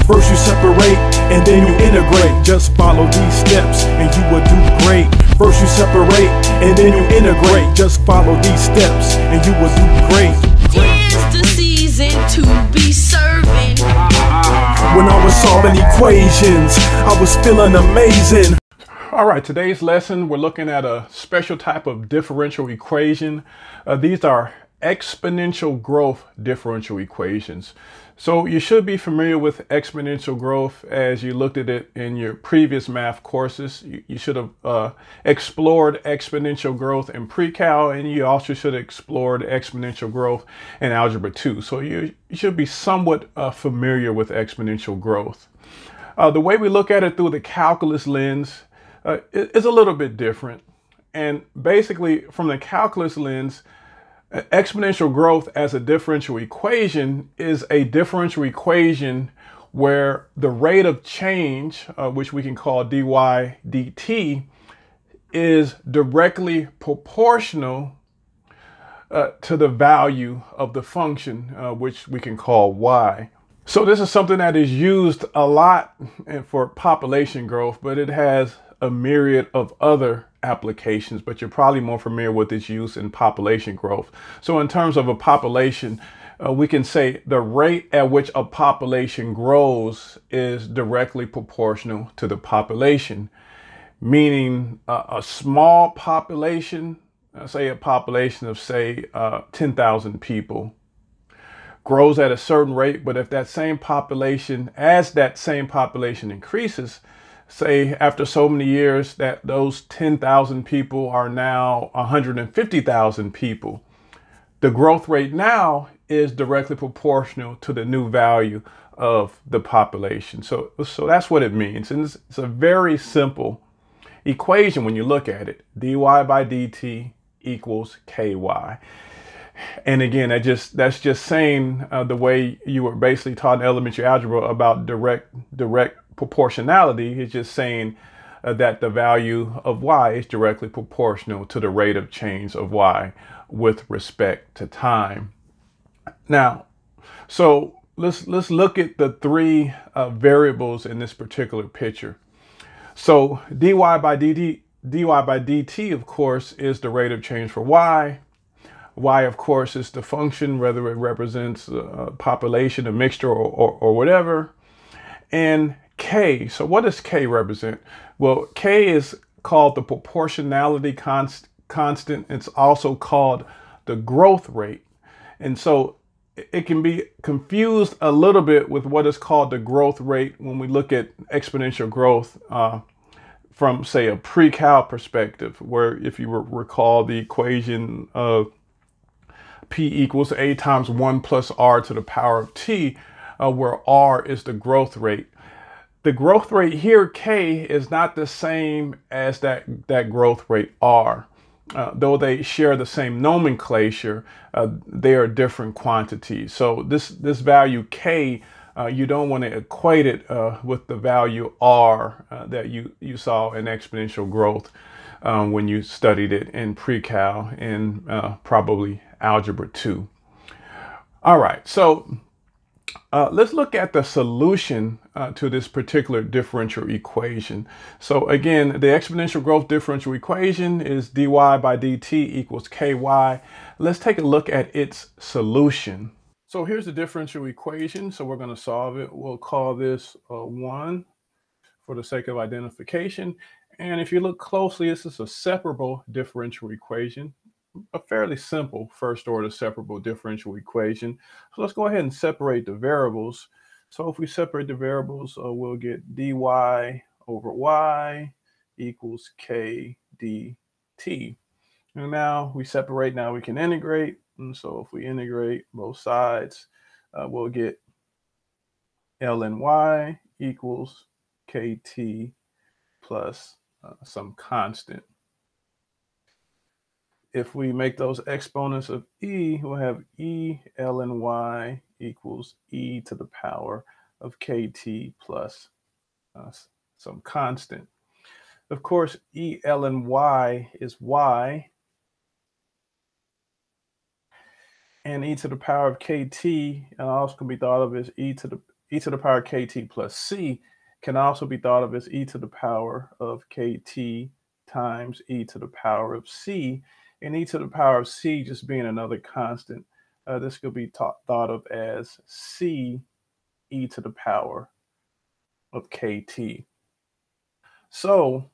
First you separate and then you integrate. Just follow these steps and you will do great. First you separate and then you integrate. Just follow these steps and you will do great. Tis the season to be serving. When I was solving equations, I was feeling amazing. All right, today's lesson, we're looking at a special type of differential equation. These are exponential growth differential equations. So you should be familiar with exponential growth as you looked at it in your previous math courses. You should have explored exponential growth in pre-cal, and you also should have explored exponential growth in algebra 2. So you should be somewhat familiar with exponential growth. The way we look at it through the calculus lens is a little bit different. And basically from the calculus lens, exponential growth as a differential equation is a differential equation where the rate of change, which we can call dy dt, is directly proportional to the value of the function, which we can call y. So this is something that is used a lot for population growth, but it has a myriad of other applications, but you're probably more familiar with its use in population growth. So in terms of a population, we can say the rate at which a population grows is directly proportional to the population, meaning a small population, say a population of 10,000 people, grows at a certain rate, but if that same population increases, say after so many years that those 10,000 people are now 150,000 people, the growth rate now is directly proportional to the new value of the population. So that's what it means. And it's a very simple equation when you look at it. dy by dt equals ky. And again, that's just saying the way you were basically taught in elementary algebra about direct proportionality. Is just saying that the value of y is directly proportional to the rate of change of y with respect to time. Now, so let's look at the three variables in this particular picture. So dy by dt, of course, is the rate of change for y. Y, of course, is the function, whether it represents a population, a mixture, or whatever. And K, so what does K represent? Well, K is called the proportionality constant. It's also called the growth rate. And so it can be confused a little bit with what is called the growth rate when we look at exponential growth from, say, a pre-cal perspective, where if you recall the equation of P equals A times 1 plus R to the power of T, where R is the growth rate. The growth rate here, K, is not the same as that growth rate R. Though they share the same nomenclature, they are different quantities. So this value K, you don't want to equate it with the value R that you saw in exponential growth when you studied it in pre-cal in probably algebra 2. All right, so let's look at the solution to this particular differential equation. So again, the exponential growth differential equation is dy by dt equals ky. Let's take a look at its solution. So here's the differential equation. So we're going to solve it. We'll call this 1 for the sake of identification. And if you look closely, this is a separable differential equation, a fairly simple first order separable differential equation. So let's go ahead and separate the variables. So if we separate the variables, we'll get dy over y equals k dt. And now we separate, now we can integrate. And so if we integrate both sides, we'll get ln equals kt plus some constant. If we make those exponents of e, we'll have e ln equals e to the power of kt plus some constant. Of course, e ln is y, and e to the power of kt also can be thought of as e to e to the power kt plus c can also be thought of as e to the power of kt times e to the power of c, and e to the power of c just being another constant. This could be thought of as c e to the power of kt. So,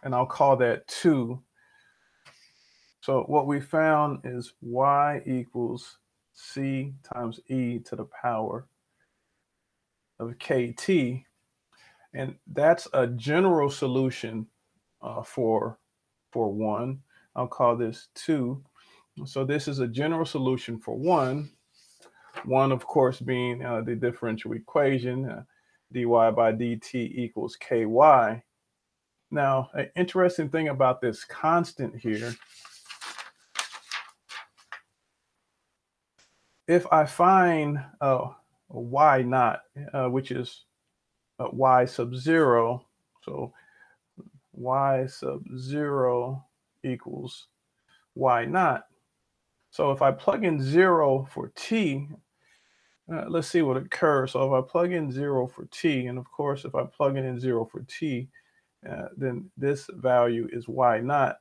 and I'll call that 2. So what we found is y equals c times e to the power of kt. And that's a general solution for 1. I'll call this 2. So this is a general solution for 1. 1, of course, being the differential equation, dy by dt equals ky. Now, an interesting thing about this constant here, if I find y naught, which is y sub 0, so y sub 0 equals y naught. So if I plug in 0 for t, let's see what occurs. So if I plug in 0 for t, and of course, if I plug in 0 for t, then this value is y naught,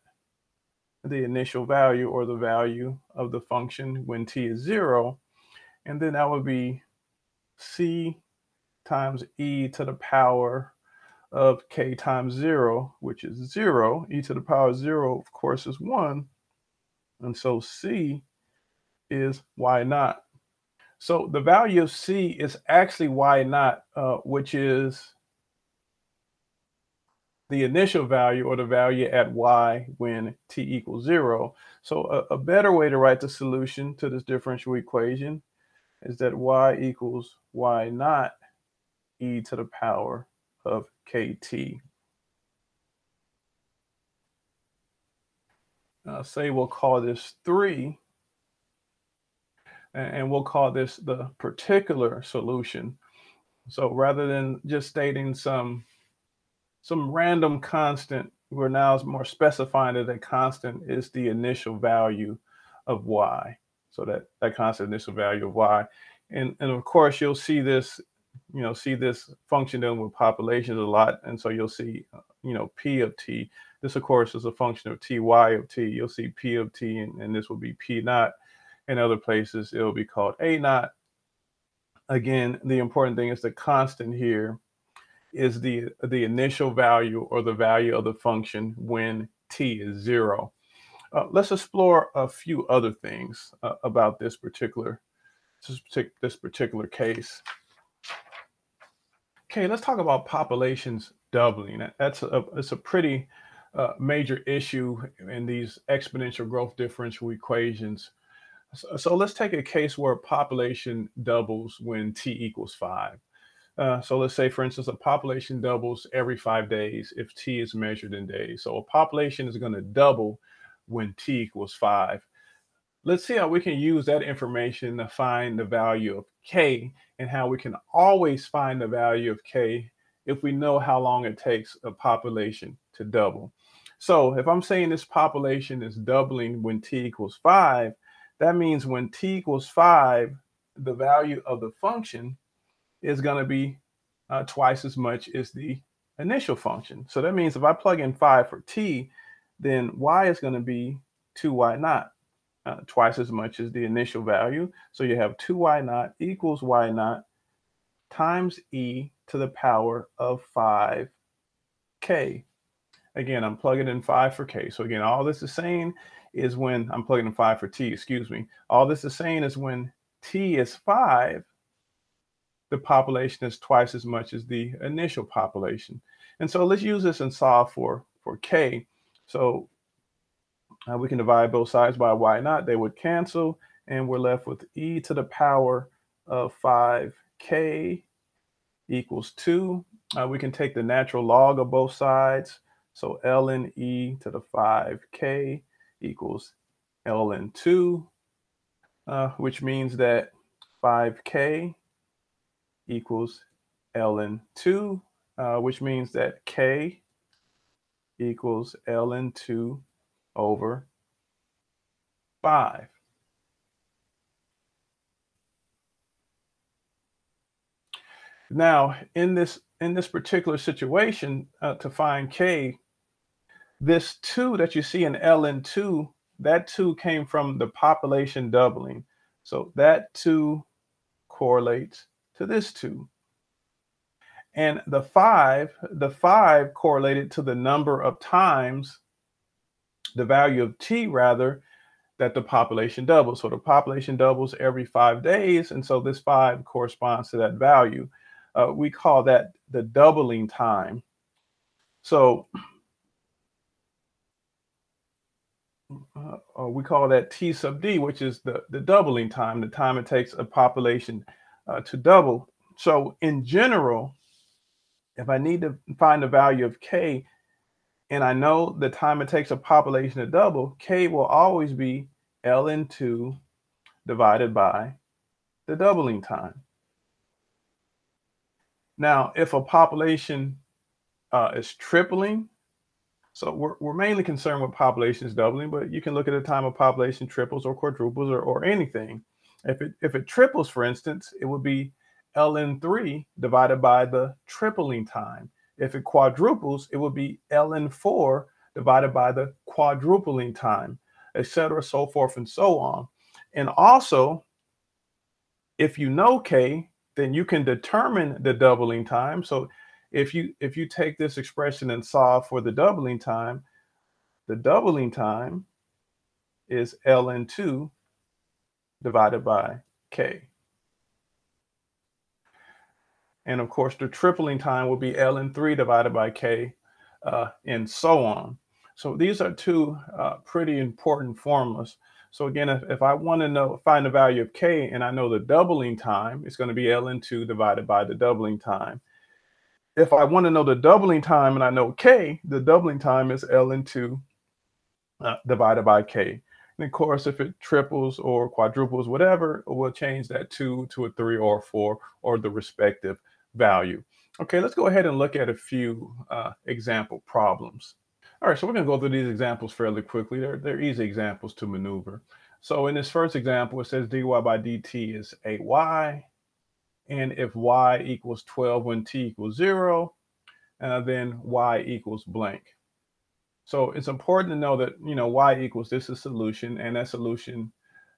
the initial value or the value of the function when t is 0. And then that would be c times e to the power of k times 0, which is 0. E to the power of 0, of course, is 1. And so c is y naught. So the value of c is actually y naught, which is the initial value or the value at y when t equals 0. So a better way to write the solution to this differential equation is that y equals y naught e to the power of kt. Say we'll call this 3, and we'll call this the particular solution. So rather than just stating some random constant, we're now more specifying that a constant is the initial value of y. So that constant initial value of y. And of course, you'll see this, see this function dealing with populations a lot. And so you'll see, p of t. This, of course, is a function of ty of t. You'll see p of t, and this will be p naught. In other places, it'll be called a naught. Again, the important thing is the constant here is the initial value or the value of the function when t is 0. Let's explore a few other things about this particular case. Okay, let's talk about populations doubling. It's a pretty major issue in these exponential growth differential equations. So let's take a case where a population doubles when t equals 5. So let's say, for instance, a population doubles every 5 days if t is measured in days. So a population is going to double when t equals 5. Let's see how we can use that information to find the value of k, and how we can always find the value of k if we know how long it takes a population to double. So if I'm saying this population is doubling when t equals 5, that means when t equals 5, the value of the function is going to be twice as much as the initial function. So that means if I plug in 5 for t, then y is going to be 2y naught, twice as much as the initial value. So you have 2y naught equals y naught times e to the power of 5k. Again, I'm plugging in 5 for k. So again, all this is saying is when I'm plugging in 5 for t, excuse me. All this is saying is when t is 5, the population is twice as much as the initial population. And so let's use this and solve for k. So we can divide both sides by y naught. They would cancel, and we're left with e to the power of 5k equals 2. We can take the natural log of both sides. So ln e to the 5k equals ln 2, which means that 5k equals ln 2, which means that k equals ln 2 over 5. Now, in this particular situation, to find K, this 2 that you see in ln2, that 2 came from the population doubling. So that 2 correlates to this 2. And the 5 correlated to the number of times, the value of t rather, that the population doubles. So the population doubles every 5 days, and so this 5 corresponds to that value. We call that the doubling time. So we call that T sub D, which is the doubling time, the time it takes a population to double. So in general, if I need to find the value of K, and I know the time it takes a population to double, K will always be ln2 divided by the doubling time. Now, if a population is tripling, so we're mainly concerned with populations doubling, but you can look at a time a population triples or quadruples or anything. If it triples, for instance, it would be ln3 divided by the tripling time. If it quadruples, it would be ln4 divided by the quadrupling time, etc., so forth and so on. And also, if you know K, then you can determine the doubling time. So if you take this expression and solve for the doubling time is ln2 divided by K. And of course, the tripling time will be ln3 divided by K, and so on. So these are two pretty important formulas. So again, if I want to find the value of K and I know the doubling time, it's going to be ln2 divided by the doubling time. If I want to know the doubling time and I know K, the doubling time is ln2 divided by K. And of course, if it triples or quadruples, whatever, we'll change that 2 to a 3 or a 4 or the respective value. Okay, let's go ahead and look at a few example problems. All right, so we're going to go through these examples fairly quickly. They're easy examples to maneuver. So in this first example, it says dy by dt is 8y. And if y equals 12 when t equals 0, then y equals blank. So it's important to know that, y equals this is solution, and that solution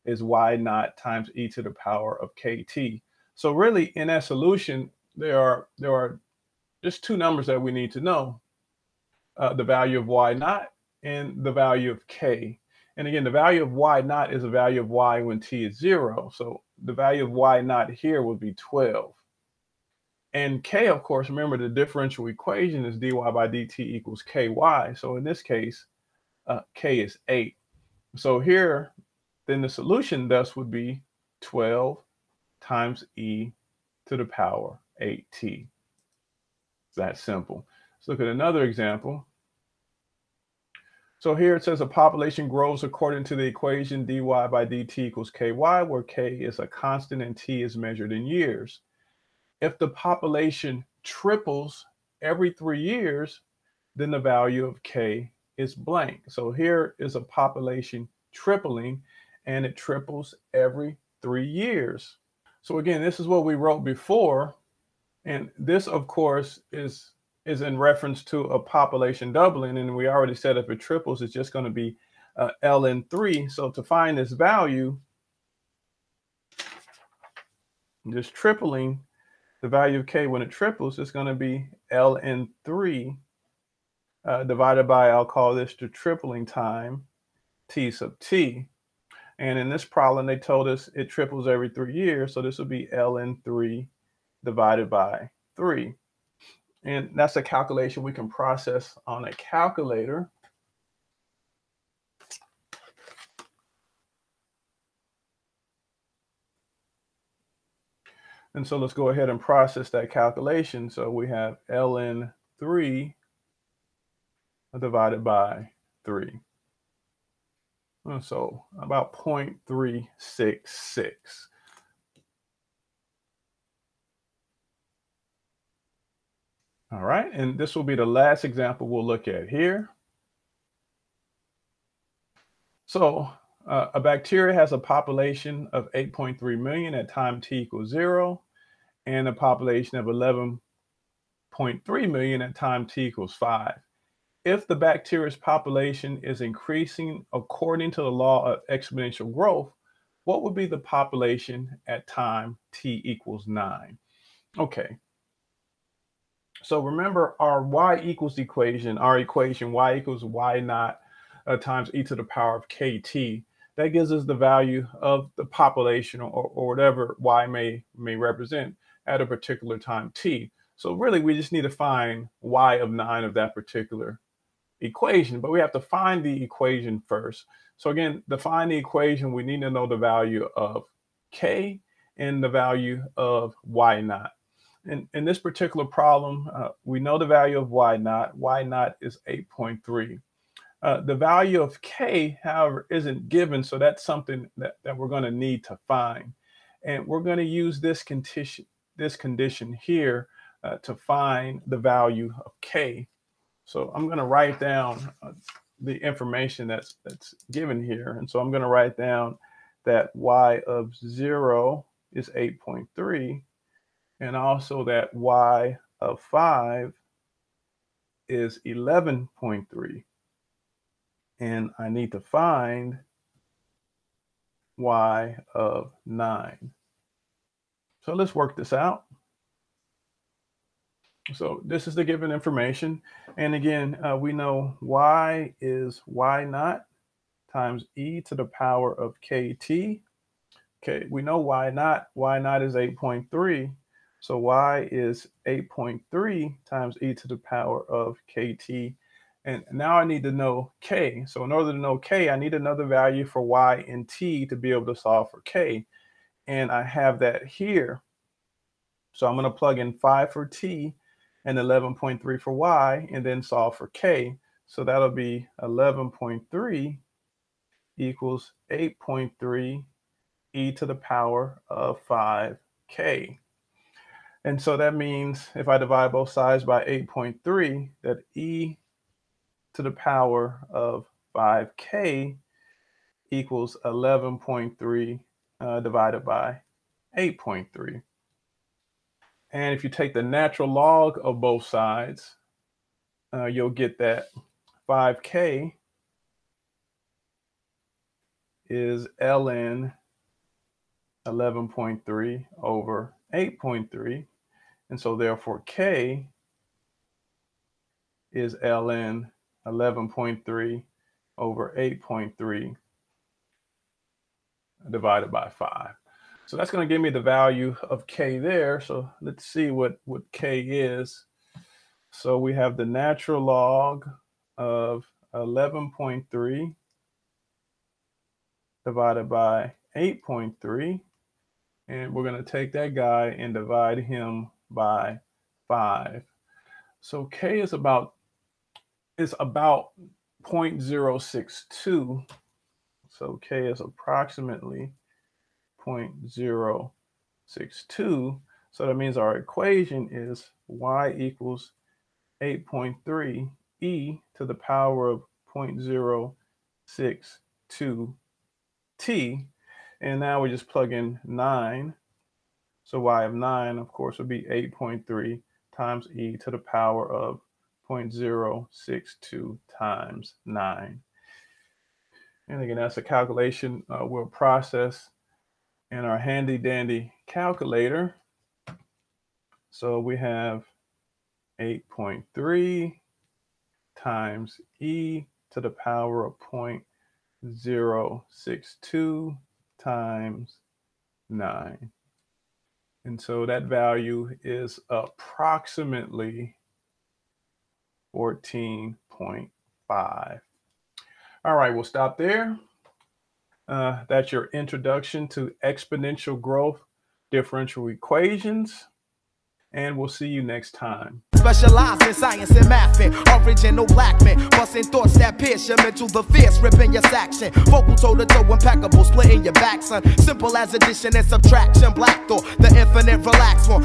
is y naught times e to the power of kt. So really, in that solution, there are just two numbers that we need to know. The value of y naught and the value of k. And again, the value of y naught is the value of y when t is 0. So the value of y naught here would be 12. And k, of course, remember the differential equation is dy by dt equals ky. So in this case, k is 8. So here, then the solution thus would be 12 times e to the power 8t. It's that simple. Let's look at another example. So here it says a population grows according to the equation dy by dt equals ky, where k is a constant and t is measured in years. If the population triples every 3 years, then the value of k is blank. So here is a population tripling, and it triples every 3 years. So again, this is what we wrote before, and this, of course, is in reference to a population doubling, and we already said if it triples, it's just going to be ln3. So to find this value, this tripling, the value of k when it triples is going to be ln3 divided by, I'll call this the tripling time, t sub t. And in this problem, they told us it triples every 3 years, so this would be ln3 divided by 3. And that's a calculation we can process on a calculator. And so let's go ahead and process that calculation. So we have ln3 divided by 3. So about 0.366. All right, and this will be the last example we'll look at here. So a bacteria has a population of 8.3 million at time t equals 0. and a population of 11.3 million at time t equals 5. If the bacteria's population is increasing according to the law of exponential growth, what would be the population at time t equals 9? Okay. So remember our y equals equation, y equals y naught times e to the power of kt. That gives us the value of the population or whatever y may represent at a particular time t. So really we just need to find y of 9 of that particular equation, but we have to find the equation first. So again, to find the equation, we need to know the value of k and the value of y naught. In this particular problem, we know the value of y naught. Y naught is 8.3. The value of k, however, isn't given, so that's something that we're going to need to find. And we're going to use this condition here to find the value of k. So I'm going to write down the information that's given here. And so I'm going to write down that y of 0 is 8.3, and also that y of 5 is 11.3. And I need to find y of 9. So let's work this out. So this is the given information. And again, we know y is y naught times e to the power of kt. Okay, we know y naught is 8.3. So y is 8.3 times e to the power of kt. And now I need to know k. So in order to know k, I need another value for y and t to be able to solve for k. And I have that here. So I'm going to plug in 5 for t and 11.3 for y, and then solve for k. So that'll be 11.3 equals 8.3 e to the power of 5k. And so that means if I divide both sides by 8.3, that e to the power of 5k equals 11.3 divided by 8.3. And if you take the natural log of both sides, you'll get that 5k is ln 11.3 over 8.3. And so therefore k is ln 11.3 over 8.3 divided by 5. So that's going to give me the value of k there. So let's see what k is. So we have the natural log of 11.3 divided by 8.3. And we're going to take that guy and divide him by 5. So k is about 0.062. So k is approximately 0.062. So that means our equation is y equals 8.3 e to the power of 0.062 t. And now we just plug in 9. So y of 9, of course, would be 8.3 times e to the power of 0.062 times 9. And again, that's a calculation we'll process in our handy dandy calculator. So we have 8.3 times e to the power of 0.062 times 9. And so that value is approximately 14.5. All right, we'll stop there. That's your introduction to exponential growth differential equations, and we'll see you next time. Specialized in science and math, original black men, busting thoughts that pierce your mental, the fierce, ripping your section. Vocal toe-to-toe, impeccable, splitting your back, son. Simple as addition and subtraction, black thought, the infinite relax one.